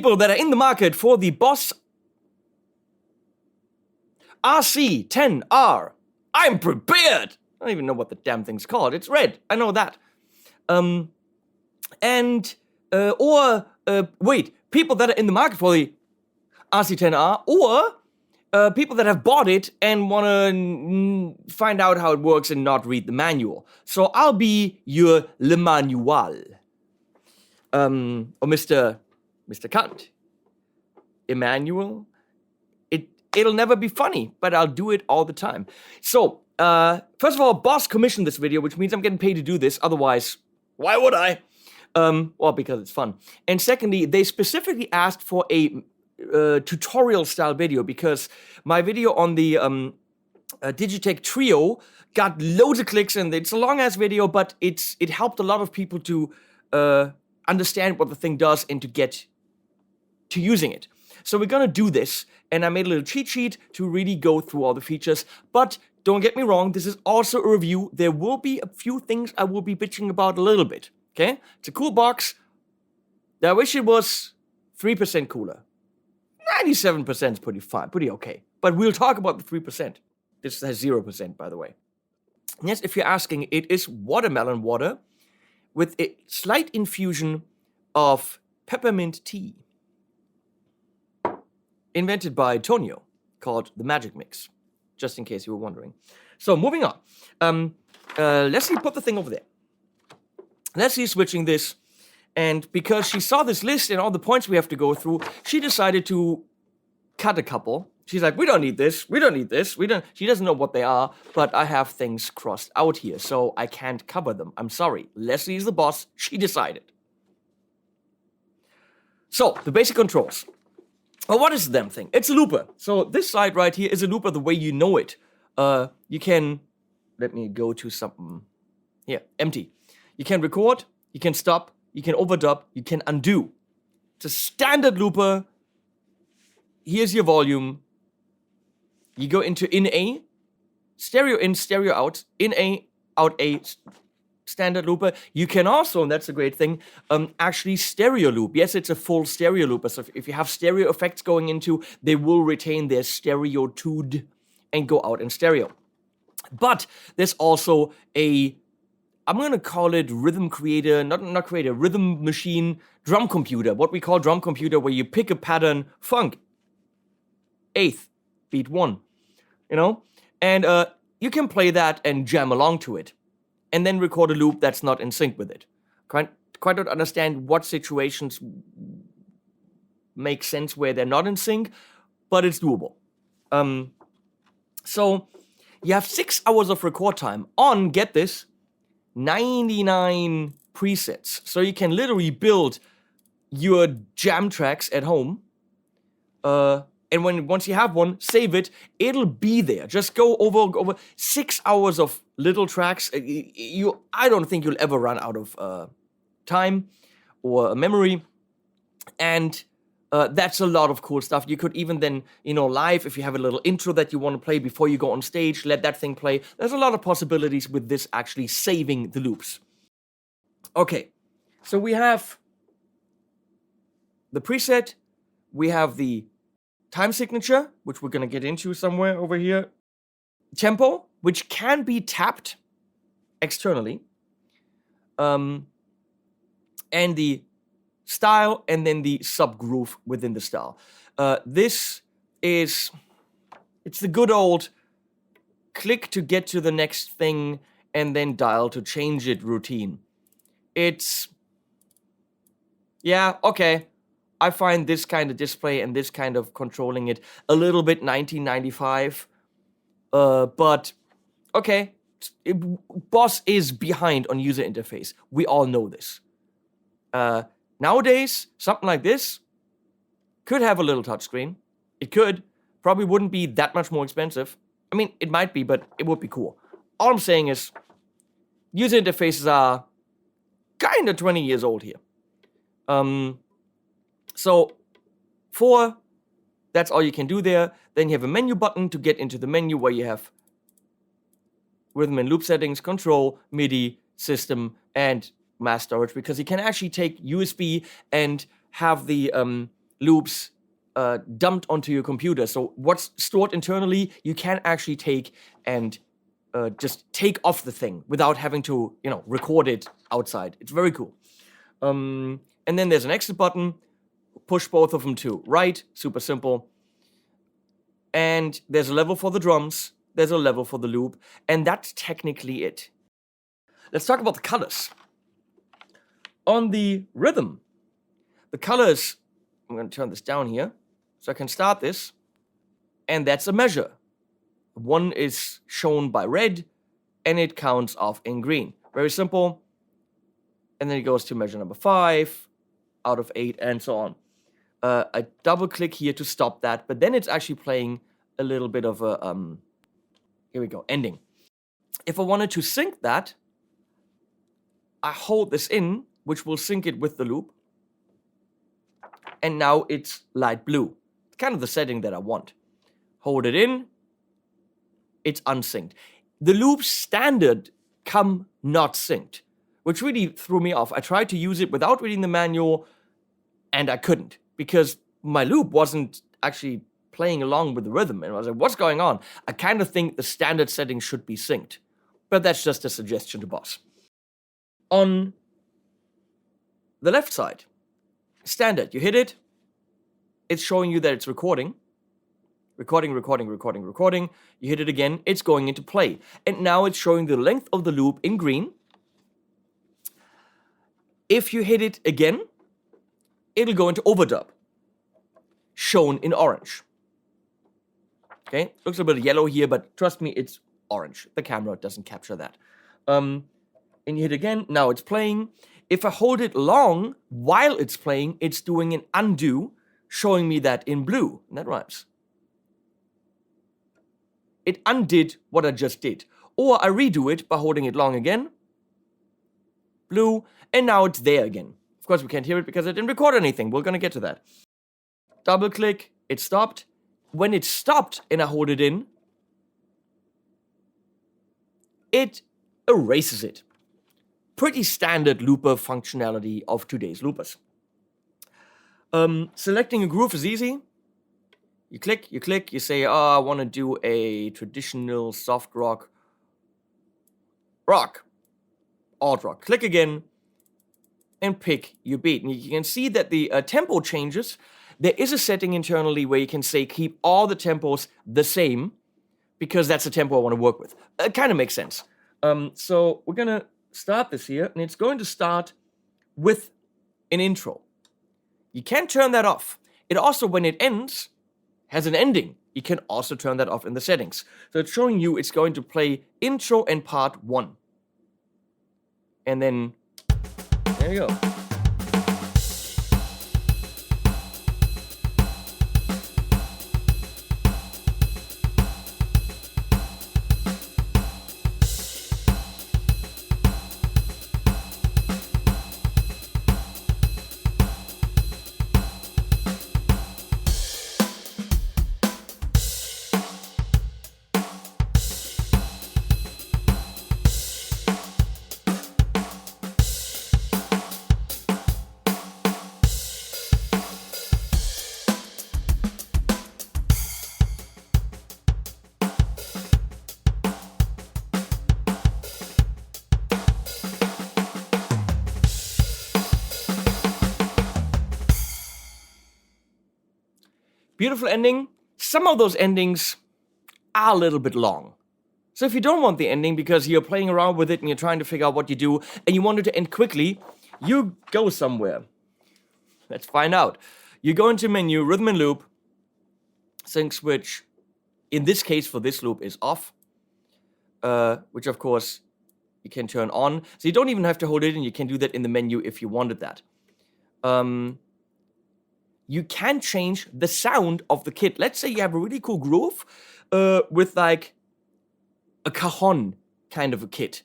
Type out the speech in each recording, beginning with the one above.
people that are in the market for the Boss RC10R. I'm prepared. I don't even know what the damn thing's called. It's red. I know that. Wait, people that are in the market for the RC10R, or people that have bought it and want to find out how it works and not read the manual. So I'll be your Le Manual. Or Mr. Kant. Emmanuel. It'll never be funny, but I'll do it all the time. So, first of all, Boss commissioned this video, which means I'm getting paid to do this. Otherwise, why would I? Well, because it's fun. And secondly, they specifically asked for a tutorial style video because my video on the Digitech Trio got loads of clicks, and it's a long ass video, but it helped a lot of people to understand what the thing does and to get to using it. So we're gonna do this, and I made a little cheat sheet to really go through all the features. But don't get me wrong, this is also a review. There will be a few things I will be bitching about a little bit. Okay, it's a cool box. I wish it was 3% cooler. 97% is pretty fine, pretty okay. But we'll talk about the 3%. This has 0%, by the way. Yes, if you're asking, it is watermelon water with a slight infusion of peppermint tea. Invented by Tonio, called the Magic Mix, just in case you were wondering. So, moving on. Leslie put the thing over there. Leslie's switching this, and because she saw this list and all the points we have to go through, she decided to cut a couple. She's like, we don't need this, we don't need this, we don't. She doesn't know what they are, but I have things crossed out here, so I can't cover them. I'm sorry. Leslie is the boss. She decided. So, the basic controls. Well, what is the damn thing? It's a looper. So this side right here is a looper the way you know it. You can, let me go to something, here, empty. You can record, you can stop, you can overdub, you can undo. It's a standard looper. Here's your volume. You go into in A, stereo in, stereo out, in A, out A, standard looper. You can also, and that's a great thing, actually stereo loop. Yes, it's a full stereo looper. So if you have stereo effects going into, they will retain their stereotude and go out in stereo. But there's also a, I'm going to call it rhythm creator, not creator, rhythm machine, drum computer. What we call drum computer, where you pick a pattern, funk, eighth, beat 1, you know? And you can play that and jam along to it. And then record a loop that's not in sync with it. Quite don't understand what situations make sense where they're not in sync, but it's doable. So you have 6 hours of record time on, get this, 99 presets. So you can literally build your jam tracks at home. And once you have one, save it. It'll be there. Just go over 6 hours of little tracks. I don't think you'll ever run out of time or memory. And that's a lot of cool stuff. You could even then, live, if you have a little intro that you want to play before you go on stage, let that thing play. There's a lot of possibilities with this actually saving the loops. Okay, so we have the preset. We have the time signature, which we're going to get into somewhere over here. Tempo, which can be tapped externally. And the style, and then the subgroove within the style. It's the good old click to get to the next thing and then dial to change it routine. Yeah, okay. I find this kind of display and this kind of controlling it a little bit 1995. But, okay. Boss is behind on user interface. We all know this. Nowadays, something like this could have a little touchscreen. It could. Probably wouldn't be that much more expensive. I mean, it might be, but it would be cool. All I'm saying is, user interfaces are kind of 20 years old here. So, that's all you can do there. Then you have a menu button to get into the menu where you have rhythm and loop settings, control, MIDI, system, and mass storage, because you can actually take USB and have the loops dumped onto your computer. So what's stored internally, you can actually take and just take off the thing without having to, record it outside. It's very cool. And then there's an exit button. Push both of them to right. Super simple. And there's a level for the drums. There's a level for the loop. And that's technically it. Let's talk about the colors. On the rhythm, the colors, I'm going to turn this down here so I can start this. And that's a measure. One is shown by red and it counts off in green. Very simple. And then it goes to measure number 5 out of 8 and so on. I double click here to stop that, but then it's actually playing a little bit of a, here we go, ending. If I wanted to sync that, I hold this in, which will sync it with the loop. And now it's light blue. It's kind of the setting that I want. Hold it in, it's unsynced. The loops standard come not synced, which really threw me off. I tried to use it without reading the manual, and I couldn't, because my loop wasn't actually playing along with the rhythm. And I was like, what's going on? I kind of think the standard setting should be synced. But that's just a suggestion to boss. On the left side, standard, you hit it, it's showing you that it's recording. Recording. You hit it again, it's going into play. And now it's showing the length of the loop in green. If you hit it again, it'll go into overdub, shown in orange. Okay, looks a bit yellow here, but trust me, it's orange. The camera doesn't capture that. And you hit again, now it's playing. If I hold it long while it's playing, it's doing an undo, showing me that in blue, and that rhymes. It undid what I just did. Or I redo it by holding it long again, blue, and now it's there again. Of course, we can't hear it because I didn't record anything. We're going to get to that. Double click, it stopped. When it stopped and I hold it in, it erases it. Pretty standard looper functionality of today's loopers. Selecting a groove is easy. You click, you say, oh, I want to do a traditional soft rock, alt rock. Click again and pick your beat. And you can see that the tempo changes. There is a setting internally where you can say keep all the tempos the same because that's the tempo I want to work with. It kind of makes sense. So we're going to start this here, and it's going to start with an intro. You can turn that off. It also, when it ends, has an ending. You can also turn that off in the settings. So it's showing you it's going to play intro and part 1. And then, there you go. Beautiful ending. Some of those endings are a little bit long. So if you don't want the ending because you're playing around with it and you're trying to figure out what you do and you want it to end quickly, you go somewhere. Let's find out. You go into menu, rhythm and loop, sync switch. In this case, for this loop is off, which of course you can turn on. So you don't even have to hold it in. You can do that in the menu if you wanted that. You can change the sound of the kit. Let's say you have a really cool groove with like a cajon kind of a kit,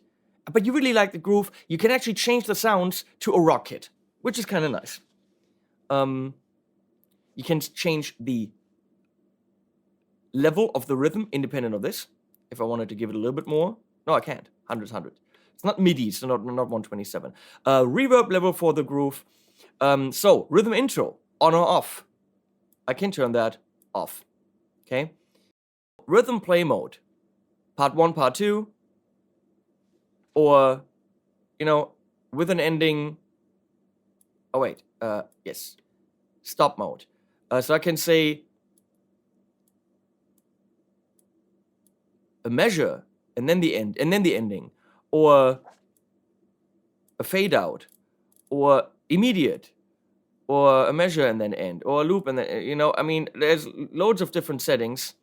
but you really like the groove. You can actually change the sounds to a rock kit, which is kind of nice. You can change the level of the rhythm independent of this. If I wanted to give it a little bit more, no, I can't. 100. It's not MIDI, so not 127. Reverb level for the groove. So rhythm intro. On or off, I can turn that off. Okay? Rhythm play mode. Part 1, part 2. Or, with an ending. Oh, wait. Yes. Stop mode. So I can say a measure and then the end and then the ending, or a fade out, or immediate, or a measure and then end, or a loop and then there's loads of different settings.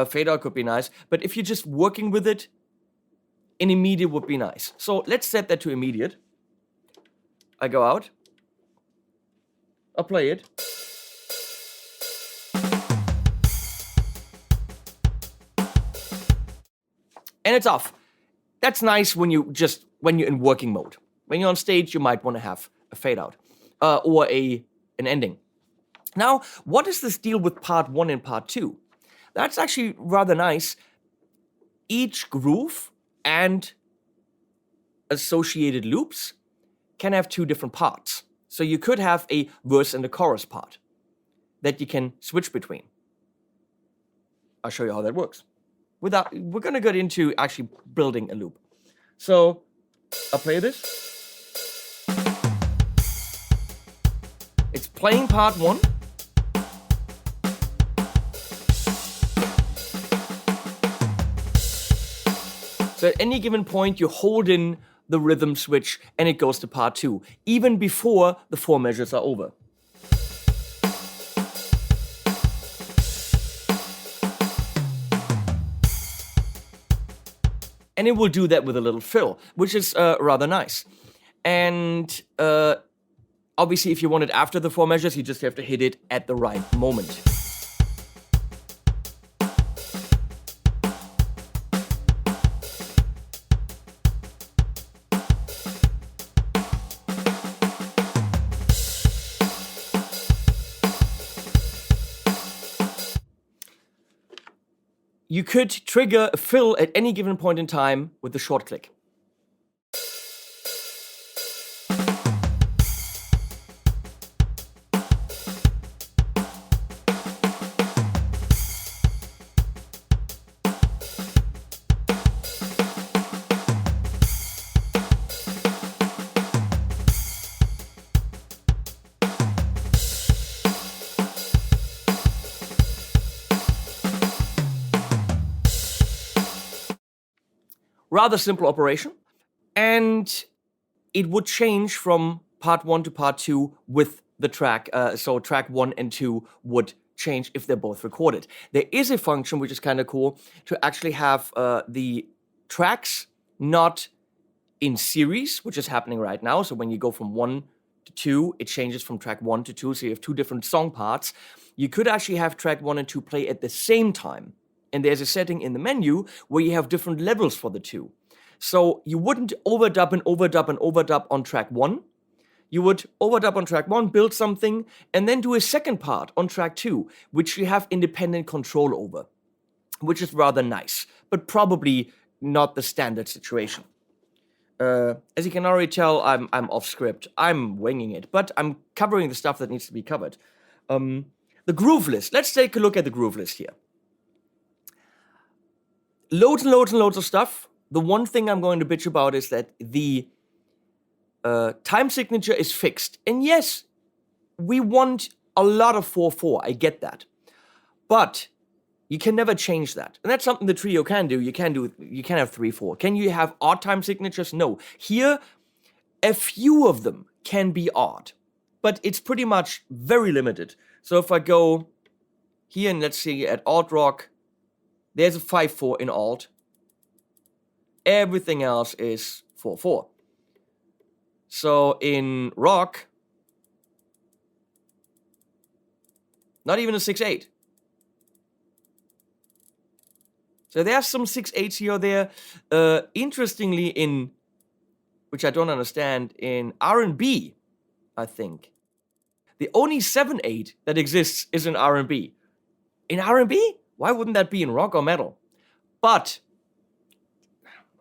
Fade out could be nice, but if you're just working with it, an immediate would be nice. So let's set that to immediate. I go out. I'll play it. And it's off. That's nice when you're in working mode. When you're on stage, you might want to have a fade out or an ending. Now, what is this deal with part 1 and part 2? That's actually rather nice. Each groove and associated loops can have 2 different parts. So you could have a verse and a chorus part that you can switch between. I'll show you how that works. We're going to get into actually building a loop. So I'll play this. It's playing part 1. So at any given point, you hold in the rhythm switch and it goes to part 2, even before the 4 measures are over. And it will do that with a little fill, which is rather nice. And obviously, if you want it after the 4 measures, you just have to hit it at the right moment. You could trigger a fill at any given point in time with the short click. Rather simple operation, and it would change from part 1 to part 2 with the track. So track 1 and 2 would change if they're both recorded. There is a function which is kind of cool to actually have the tracks not in series, which is happening right now. So when you go from 1 to 2, it changes from track 1 to 2. So you have 2 different song parts. You could actually have track 1 and 2 play at the same time. And there's a setting in the menu where you have different levels for the 2. So you wouldn't overdub and overdub and overdub on track 1. You would overdub on track 1, build something, and then do a second part on track 2, which you have independent control over, which is rather nice, but probably not the standard situation. As you can already tell, I'm off script. I'm winging it, but I'm covering the stuff that needs to be covered. The groove list. Let's take a look at the groove list here. Loads and loads and loads of stuff. The one thing I'm going to bitch about is that the time signature is fixed. And yes, we want a lot of 4/4. I get that. But you can never change that. And that's something the trio can do. You can have 3/4. Can you have odd time signatures? No. Here, a few of them can be odd. But it's pretty much very limited. So if I go here and let's see at alt rock, there's a 5/4 in alt. Everything else is 4/4. So in rock, not even a 6/8. So there's some 6/8s here or there. Interestingly, which I don't understand, in R&B, I think, the only 7/8 that exists is in R&B. In R&B? Why wouldn't that be in rock or metal? But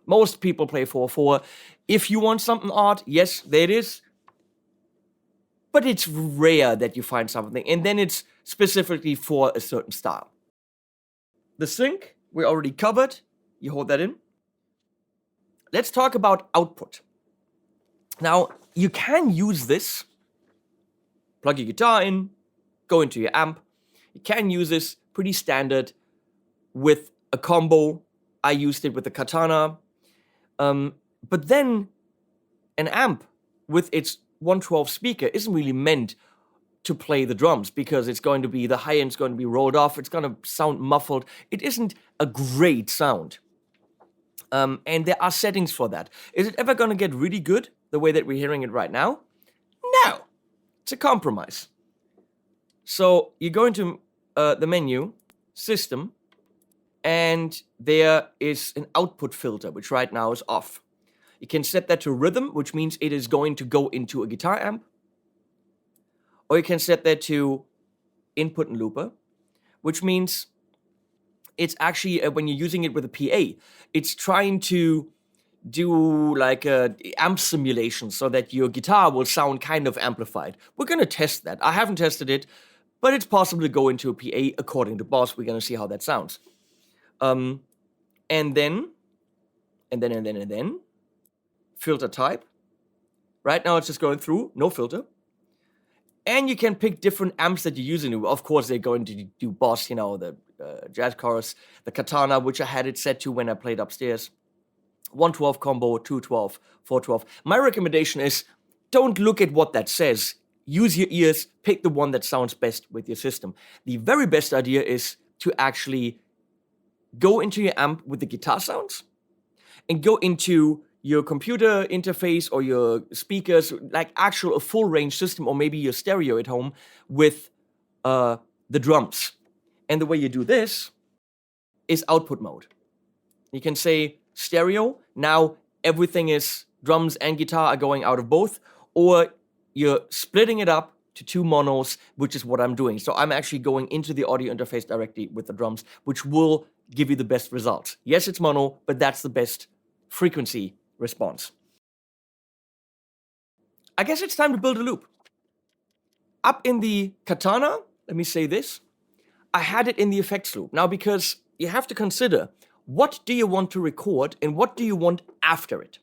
most people play 4/4. If you want something odd, yes, there it is. but it's rare that you find something, and then it's specifically for a certain style. The sync, we already covered. You hold that in. Let's talk about output. Now, you can use this, plug your guitar in, go into your amp. You can use this pretty standard with a combo. I used it with the Katana. But then an amp with its 112 speaker isn't really meant to play the drums, because it's going to be, the high end's going to be rolled off, it's going to sound muffled. It isn't a great sound. And there are settings for that. Is it ever going to get really good the way that we're hearing it right now? No. It's a compromise. So you go into the menu, System, and there is an output filter, which right now is off. You can set that to rhythm, which means it is going to go into a guitar amp. Or you can set that to input and looper, which means it's actually, when you're using it with a PA, it's trying to do like a amp simulation so that your guitar will sound kind of amplified. We're going to test that. I haven't tested it, but it's possible to go into a PA according to Boss. We're going to see how that sounds. And then, filter type. Right now it's just going through, no filter. And you can pick different amps that you're using. Of course, they're going to do Boss, you know, the Jazz Chorus, the Katana, which I had it set to when I played upstairs. 112 combo, 212, 412. My recommendation is don't look at what that says. Use your ears, pick the one that sounds best with your system. The very best idea is to actually go into your amp with the guitar sounds and go into your computer interface or your speakers, like actual a full range system, or maybe your stereo at home with the drums. And the way you do this is output mode. You can say stereo, now everything is drums and guitar are going out of both, or you're splitting it up to two monos, which is what I'm doing. So I'm actually going into the audio interface directly with the drums, which will give you the best results. Yes, it's mono, but that's the best frequency response. I guess it's time to build a loop. Up in the Katana, let me say this, I had it in the effects loop. Now, because you have to consider, what do you want to record and what do you want after it?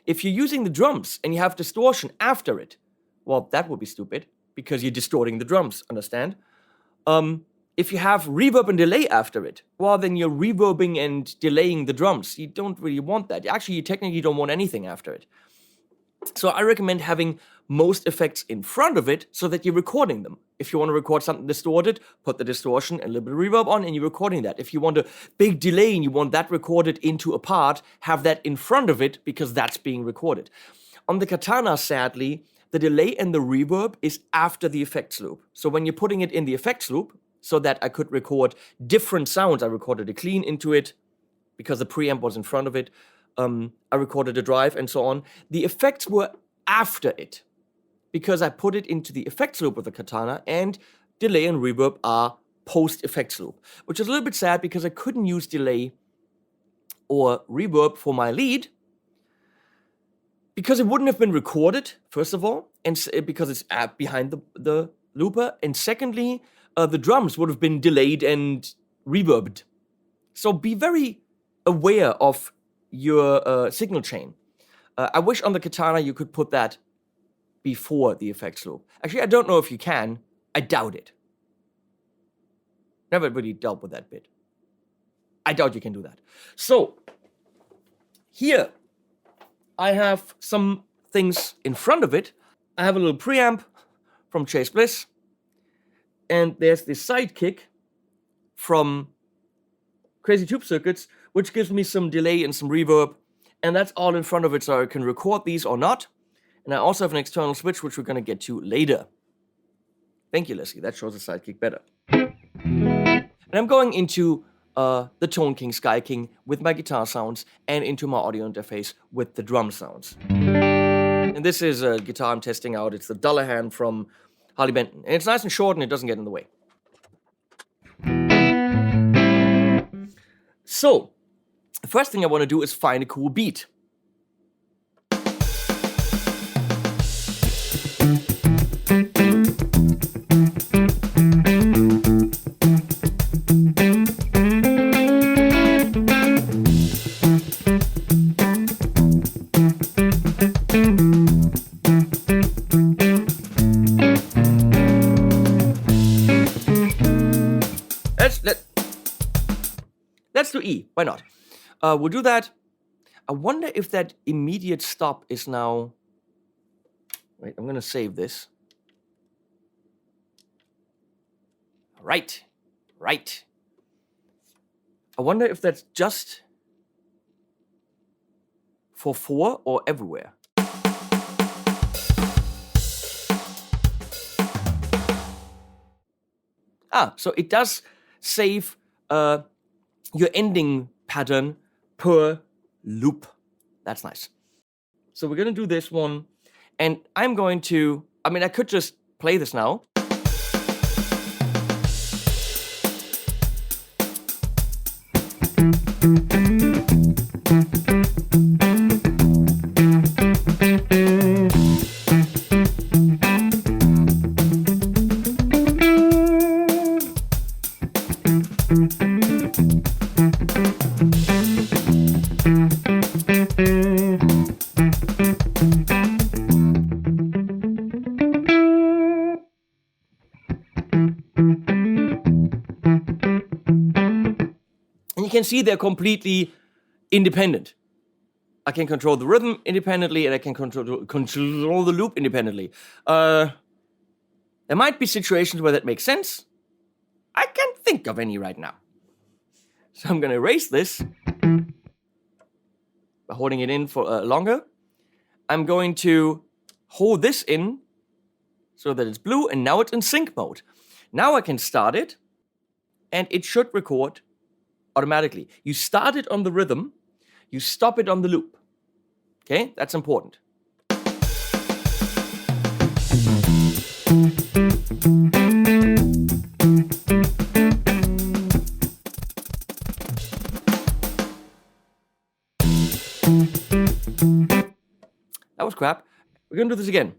If you're using the drums and you have distortion after it, well, that would be stupid because you're distorting the drums, understand? If you have reverb and delay after it, well, then you're reverbing and delaying the drums. You don't really want that. Actually, you technically don't want anything after it. So I recommend having most effects in front of it so that you're recording them. If you want to record something distorted, put the distortion and a little bit of reverb on and you're recording that. If you want a big delay and you want that recorded into a part, have that in front of it because that's being recorded. On the Katana, sadly, the delay and the reverb is after the effects loop. So when you're putting it in the effects loop, so that I could record different sounds, I recorded a clean into it because the preamp was in front of it. I recorded a drive and so on. The effects were after it because I put it into the effects loop with the Katana, and delay and reverb are post-effects loop, which is a little bit sad because I couldn't use delay or reverb for my lead because it wouldn't have been recorded, first of all, and because it's behind the looper, and secondly, the drums would have been delayed and reverbed. So be very aware of your signal chain. I wish on the Katana you could put that before the effects loop. Actually, I don't know if you can. I doubt it. Never really dealt with that bit. I doubt you can do that. So, here I have some things in front of it. I have a little preamp from Chase Bliss. And there's this sidekick from Crazy Tube Circuits, which gives me some delay and some reverb. And that's all in front of it, so I can record these or not. And I also have an external switch, which we're going to get to later. Thank you, Leslie. That shows the sidekick better. And I'm going into the Tone King, Sky King with my guitar sounds and into my audio interface with the drum sounds. And this is a guitar I'm testing out. It's the Dullahan from Harley Benton. And it's nice and short and it doesn't get in the way. So, the first thing I want to do is find a cool beat. E. Why not? We'll do that. I wonder if that immediate stop is now... Wait, I'm going to save this. Right. I wonder if that's just for 4 or everywhere. So it does save your ending pattern per loop. That's nice. So we're going to do this one. And I'm going to... I mean, I could just play this now. You can see they're completely independent. I can control the rhythm independently, and I can control the loop independently. There might be situations where that makes sense. I can't think of any right now. So I'm going to erase this by holding it in for longer. I'm going to hold this in so that it's blue, and now it's in sync mode. Now I can start it, and it should record automatically. You start it on the rhythm, you stop it on the loop. Okay, that's important. That was crap. We're gonna do this again.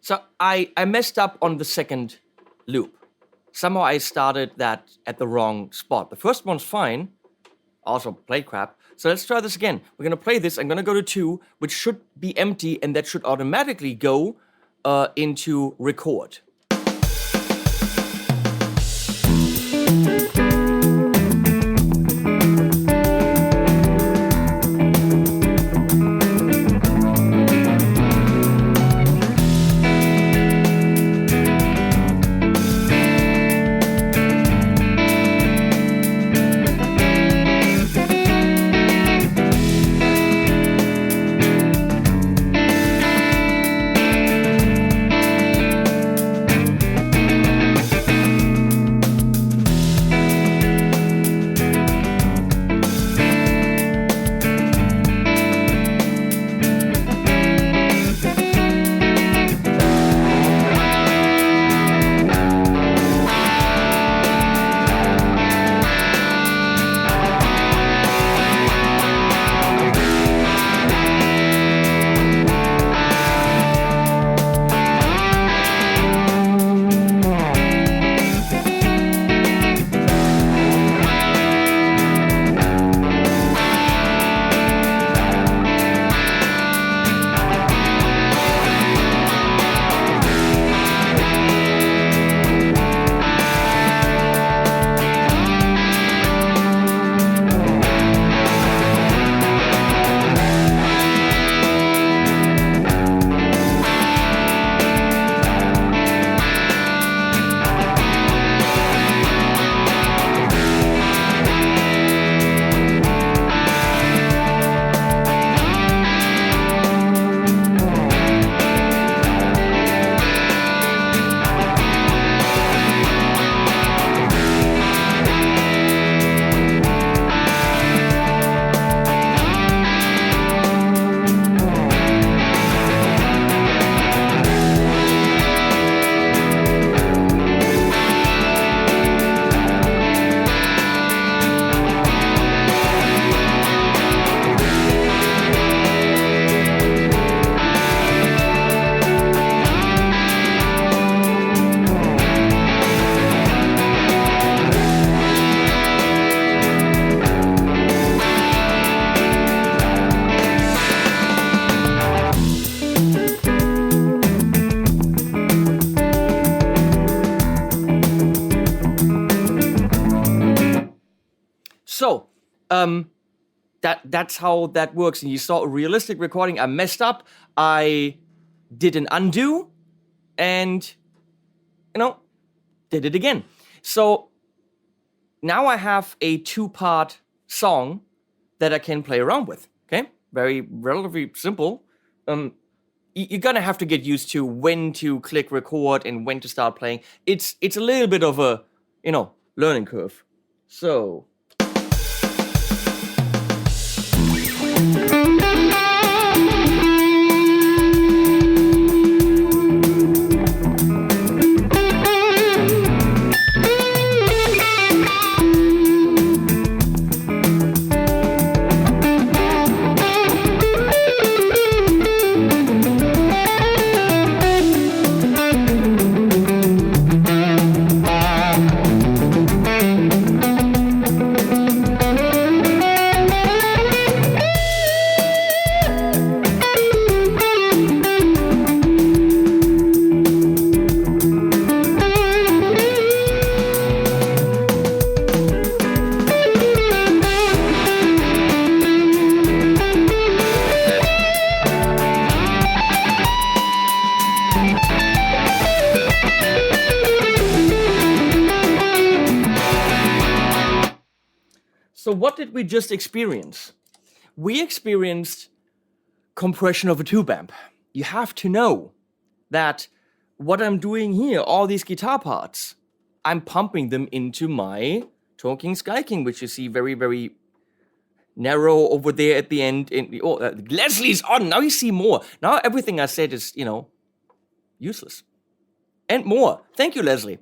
So I messed up on the second loop. Somehow I started that at the wrong spot. The first one's fine. Also played crap. So let's try this again. We're gonna play this. I'm gonna go to 2, which should be empty, and that should automatically go into record. So, that's how that works. And you saw a realistic recording. I messed up. I did an undo and, did it again. So now I have a 2-part song that I can play around with. Okay? Very relatively simple. You're gonna have to get used to when to click record and when to start playing. It's a little bit of a, learning curve. So. So what did we just experience? We experienced compression of a tube amp. You have to know that what I'm doing here, all these guitar parts, I'm pumping them into my Talking Sky King, which you see very, very narrow over there at the end. Leslie's on. Now you see more. Now everything I said is, useless. And more. Thank you, Leslie.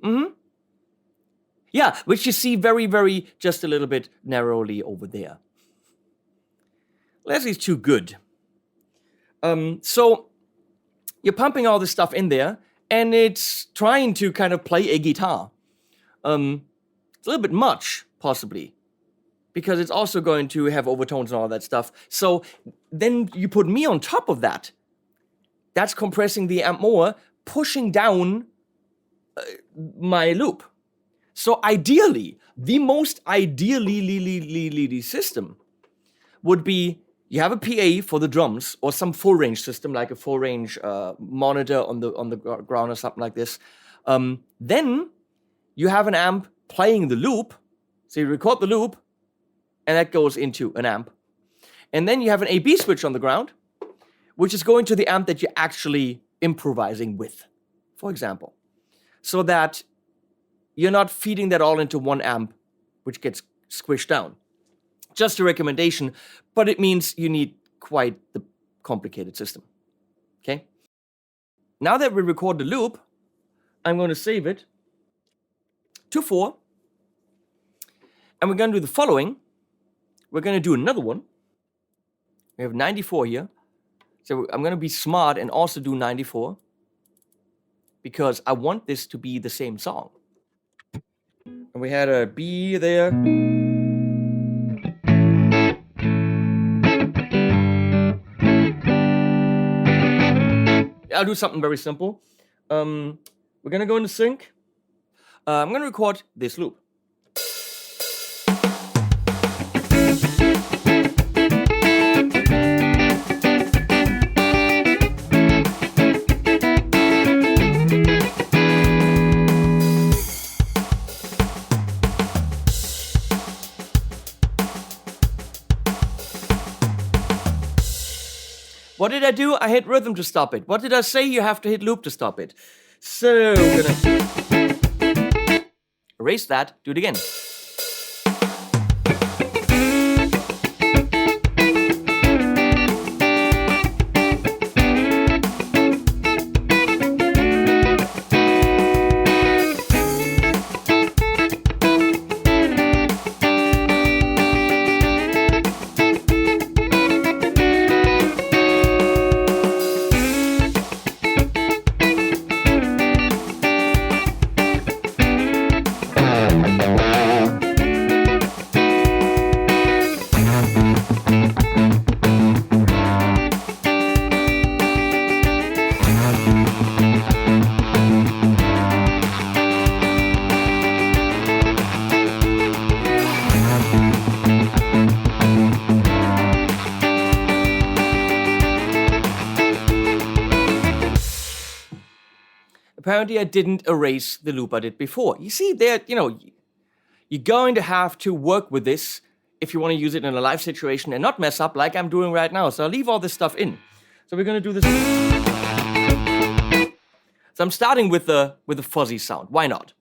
Yeah, which you see very, very, just a little bit narrowly over there. Leslie's too good. So you're pumping all this stuff in there, and it's trying to kind of play a guitar. It's a little bit much, possibly, because it's also going to have overtones and all that stuff. So then you put me on top of that. That's compressing the amp more, pushing down my loop. So ideally, the most ideally system would be you have a PA for the drums or some full range system like a full range monitor on the ground or something like this. Then you have an amp playing the loop. So you record the loop and that goes into an amp. And then you have an AB switch on the ground, which is going to the amp that you're actually improvising with, for example. So that you're not feeding that all into one amp, which gets squished down. Just a recommendation, but it means you need quite the complicated system. Okay? Now that we record the loop, I'm going to save it to 4. And we're going to do the following. We're going to do another one. We have 94 here. So I'm going to be smart and also do 94. Because I want this to be the same song. And we had a B there. I'll do something very simple. We're gonna go into sync. I'm gonna record this loop. What did I do? I hit rhythm to stop it. What did I say? You have to hit loop to stop it. So we're gonna erase that, do it again. Apparently I didn't erase the loop I did before. You see, there, you're going to have to work with this if you want to use it in a live situation and not mess up like I'm doing right now. So I'll leave all this stuff in. So we're going to do this. So I'm starting with the fuzzy sound. Why not?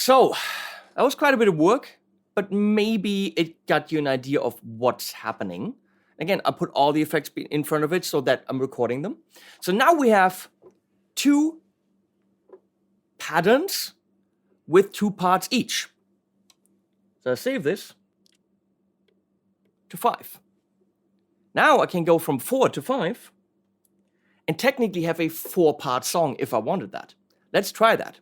So, that was quite a bit of work, but maybe it got you an idea of what's happening. Again, I put all the effects in front of it so that I'm recording them. So now we have 2 patterns with 2 parts each. So I save this to 5. Now I can go from 4 to 5 and technically have a 4-part song if I wanted that. Let's try that.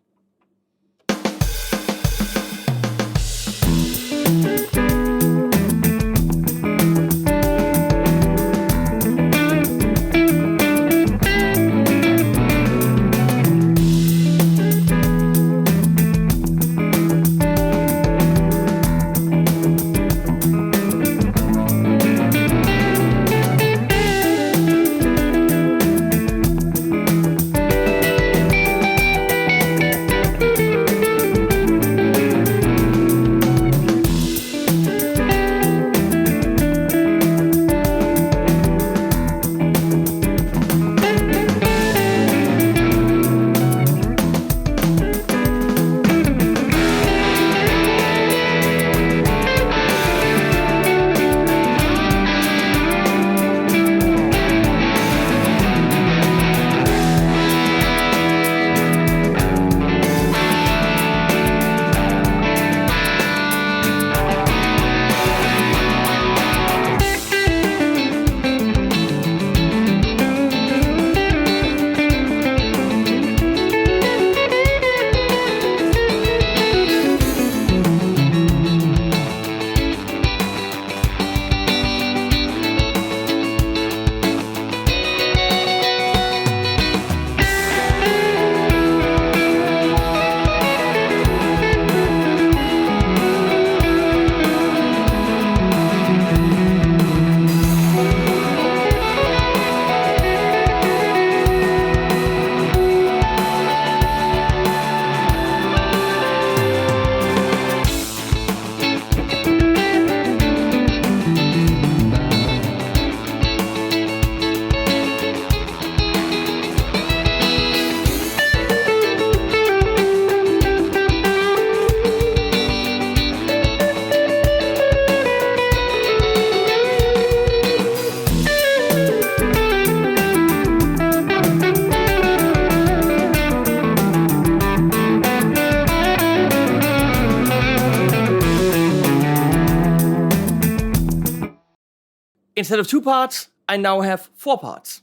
Instead of 2 parts, I now have 4 parts.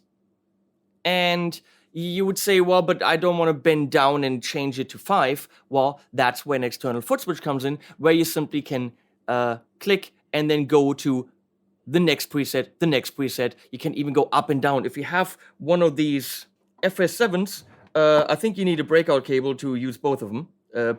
And you would say, well, but I don't want to bend down and change it to 5. Well, that's when external foot switch comes in, where you simply can click and then go to the next preset, the next preset. You can even go up and down. If you have one of these FS7s, I think you need a breakout cable to use both of them.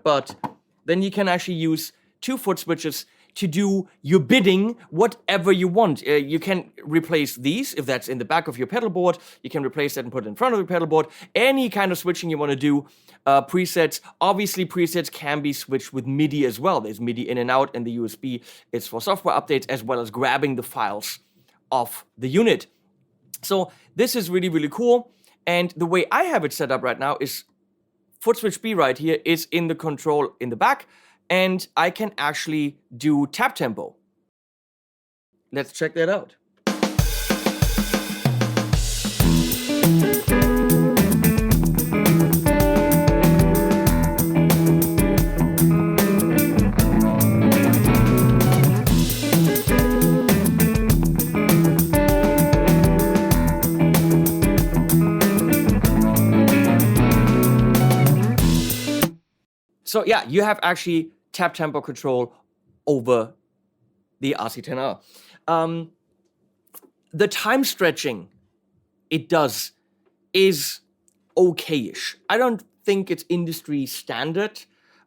But then you can actually use 2 foot switches to do your bidding, whatever you want. You can replace these, if that's in the back of your pedal board. You can replace that and put it in front of the pedal board. Any kind of switching you want to do. Presets, obviously presets can be switched with MIDI as well. There's MIDI in and out, and the USB is for software updates as well as grabbing the files of the unit. So this is really, really cool. And the way I have it set up right now is foot switch B right here is in the control in the back, and I can actually do tap tempo. Let's check that out. So yeah, you have actually tap tempo control over the RC10R. The time stretching it does is okay-ish. I don't think it's industry standard.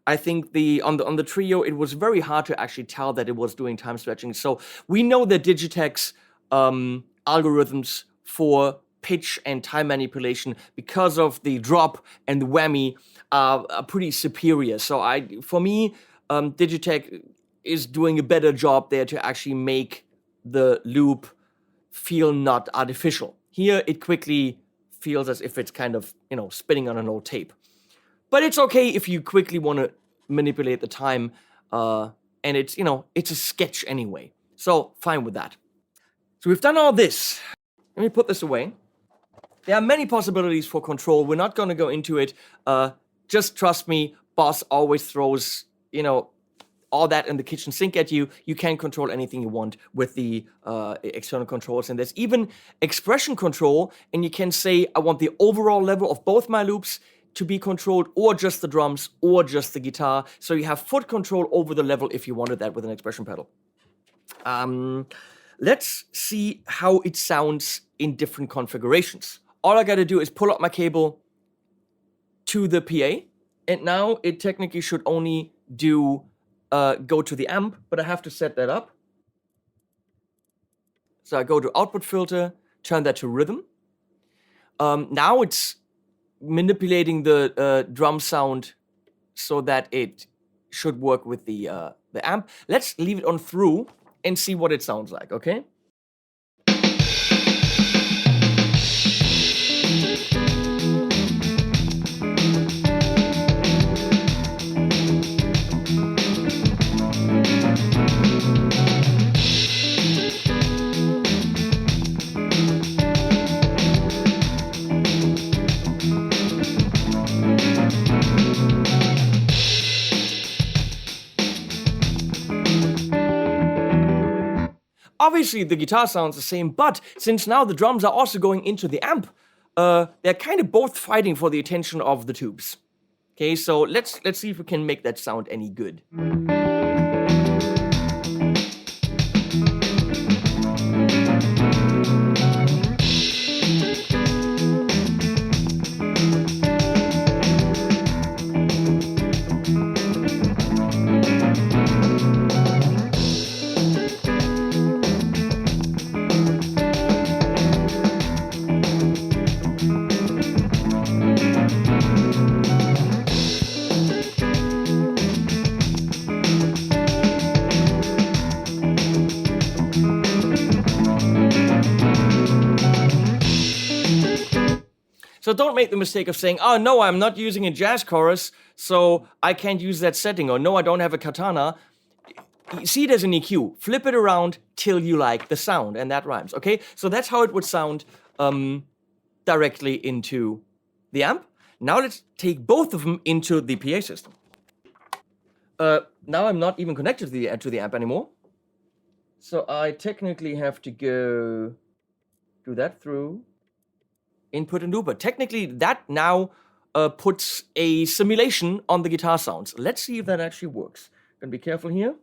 I think on the Trio, it was very hard to actually tell that it was doing time stretching. So we know that Digitech's algorithms for pitch and time manipulation, because of the drop and the whammy, are pretty superior. So for me, Digitech is doing a better job there to actually make the loop feel not artificial. Here, it quickly feels as if it's kind of, spinning on an old tape. But it's okay if you quickly want to manipulate the time, and it's, it's a sketch anyway. So fine with that. So we've done all this. Let me put this away. There are many possibilities for control. We're not going to go into it. Just trust me, boss always throws, all that in the kitchen sink at you. You can control anything you want with the external controls. And there's even expression control. And you can say, I want the overall level of both my loops to be controlled, or just the drums, or just the guitar. So you have foot control over the level if you wanted that with an expression pedal. Let's see how it sounds in different configurations. All I gotta do is pull up my cable to the PA, and now it technically should only do go to the amp, but I have to set that up. So I go to output filter, turn that to rhythm. Now it's manipulating the drum sound so that it should work with the amp. Let's leave it on through and see what it sounds like, okay? Obviously, the guitar sounds the same, but since now the drums are also going into the amp, they're kind of both fighting for the attention of the tubes. Okay, so let's see if we can make that sound any good. So don't make the mistake of saying, oh no, I'm not using a jazz chorus, so I can't use that setting, or no, I don't have a katana. See it as an EQ. Flip it around till you like the sound, and that rhymes, okay? So that's how it would sound directly into the amp. Now let's take both of them into the PA system. Now I'm not even connected to the amp anymore. So I technically have to go do that through input and loop. But technically that now puts a simulation on the guitar sounds. Let's see if that actually works. Gonna be careful here.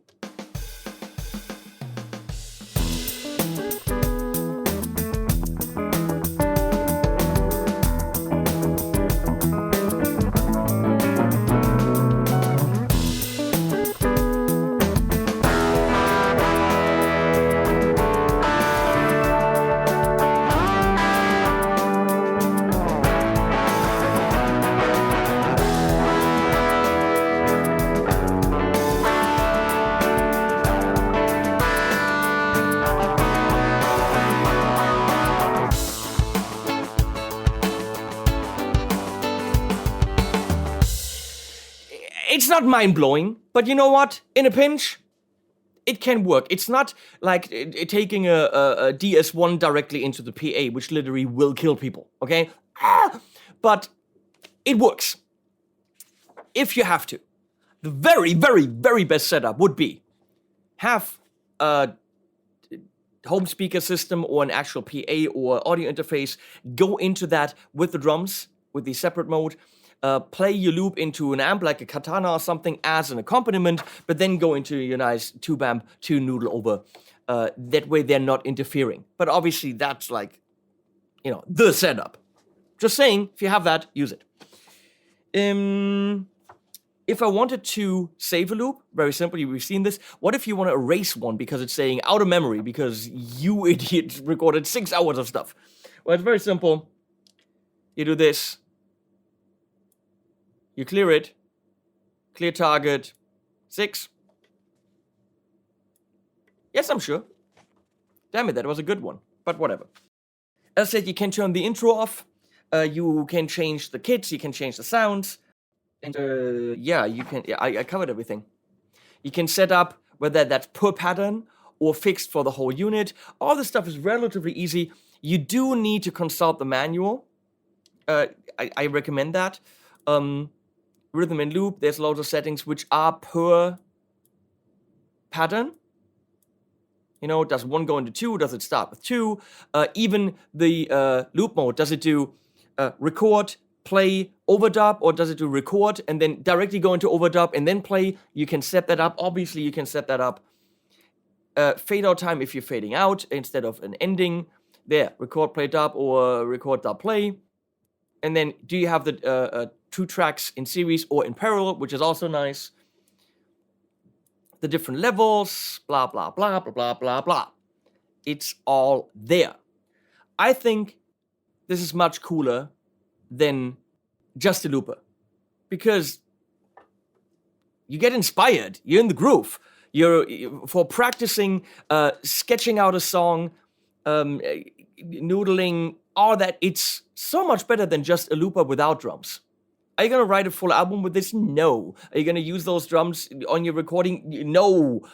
It's not mind-blowing, but you know what? In a pinch, it can work. It's not like taking a DS1 directly into the PA, which literally will kill people, okay? But it works. If you have to. The very, very, very best setup would be have a home speaker system or an actual PA or audio interface, go into that with the drums, with the separate mode, play your loop into an amp like a katana or something as an accompaniment, but then go into your nice tube amp to noodle over. That way they're not interfering. But obviously that's like, the setup. Just saying, if you have that, use it. If I wanted to save a loop, very simple, we've seen this. What if you want to erase one because it's saying out of memory because you idiot recorded 6 hours of stuff? Well, it's very simple. You do this. You clear it. Clear target. 6. Yes, I'm sure. Damn it, that was a good one. But whatever. As I said, you can turn the intro off. You can change the kits. You can change the sounds. And yeah, you can, I covered everything. You can set up whether that's per pattern or fixed for the whole unit. All this stuff is relatively easy. You do need to consult the manual. I recommend that. Rhythm and loop, there's loads of settings which are per pattern. You know, does one go into two? Does it start with two? Even the loop mode, does it do record, play, overdub, or does it do record and then directly go into overdub and then play? You can set that up. Obviously, you can set that up. Fade out time if you're fading out instead of an ending. There, record, play, dub, or record, dub, play. And then do you have the 2 tracks in series or in parallel, which is also nice. The different levels, blah, blah, blah, blah, blah, blah, blah. It's all there. I think this is much cooler than just a looper because you get inspired. You're in the groove. You're for practicing, sketching out a song, noodling, all that. It's so much better than just a looper without drums. Are you gonna write a full album with this? No. Are you gonna use those drums on your recording? No.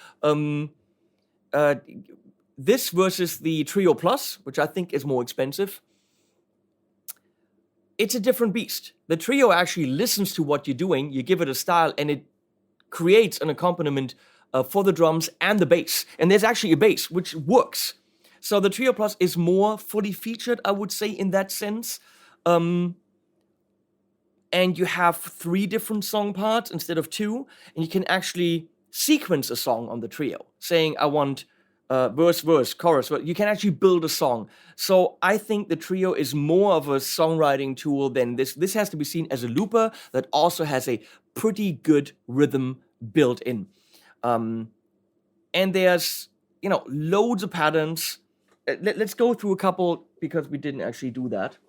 This versus the Trio Plus, which I think is more expensive, it's a different beast. The Trio actually listens to what you're doing, you give it a style, and it creates an accompaniment for the drums and the bass. And there's actually a bass, which works. So the Trio Plus is more fully featured, I would say, in that sense. And you have 3 different song parts instead of 2, and you can actually sequence a song on the Trio, saying, I want verse, verse, chorus. You can actually build a song. So I think the Trio is more of a songwriting tool than this. This has to be seen as a looper that also has a pretty good rhythm built in. And there's, you know, loads of patterns. Let's go through a couple because we didn't actually do that.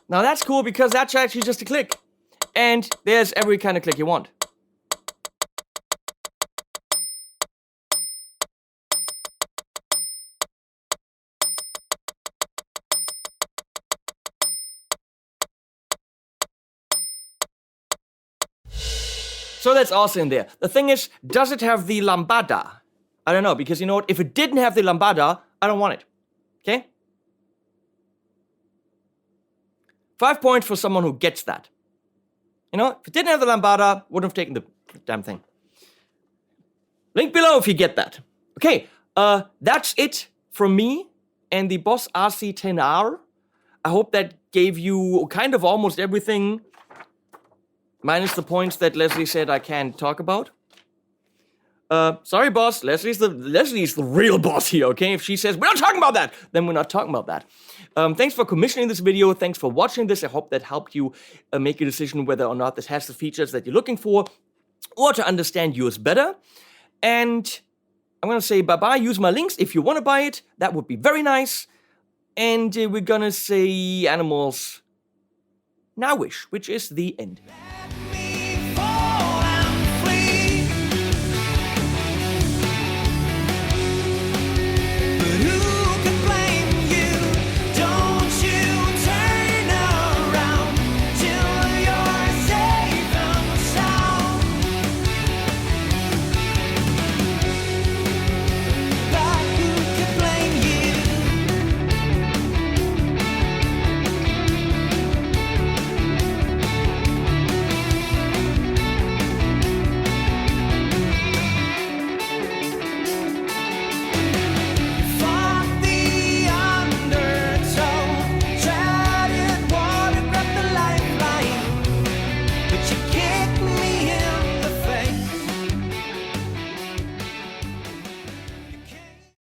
Now that's cool because that's actually just a click. And there's every kind of click you want. So that's also in there. The thing is, does it have the lambada? I don't know, because you know what? If it didn't have the lambada, I don't want it. Okay? 5 points for someone who gets that. You know, if it didn't have the lambada, wouldn't have taken the damn thing. Link below if you get that. Okay, that's it from me and the Boss RC10R. I hope that gave you kind of almost everything, minus the points that Leslie said I can't talk about. Sorry, boss. Leslie's the real boss here, okay? If she says, we're not talking about that, then we're not talking about that. Thanks for commissioning this video. Thanks for watching this. I hope that helped you make a decision whether or not this has the features that you're looking for, or to understand yours better. And I'm going to say bye-bye. Use my links if you want to buy it. That would be very nice. And we're going to say animals now-ish, which is the end.